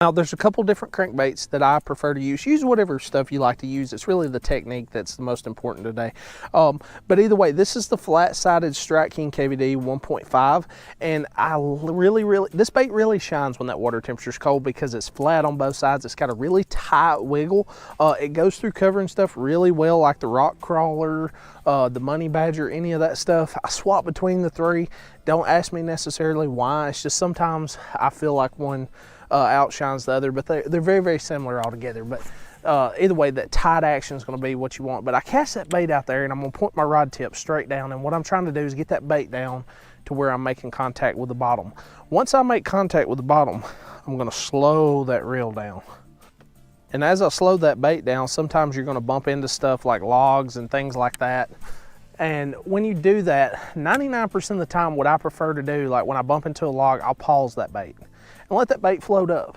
Now, there's a couple different crankbaits that I prefer to use. Use whatever stuff you like to use. It's really the technique that's the most important today. But either way, this is the flat-sided Strike King KVD 1.5, and this bait really shines when that water temperature is cold because it's flat on both sides. It's got a really tight wiggle. It goes through cover and stuff really well, like the rock crawler, the money badger, any of that stuff. I swap between the three. Don't ask me necessarily why. It's just sometimes I feel like one outshines the other, but they're very, very similar altogether. But either way, that tight action is going to be what you want. But I cast that bait out there, and I'm going to point my rod tip straight down, and what I'm trying to do is get that bait down to where I'm making contact with the bottom. Once I make contact with the bottom, I'm going to slow that reel down. And as I slow that bait down, sometimes you're going to bump into stuff like logs and things like that. And when you do that, 99% of the time, what I prefer to do, like when I bump into a log, I'll pause that bait and let that bait float up.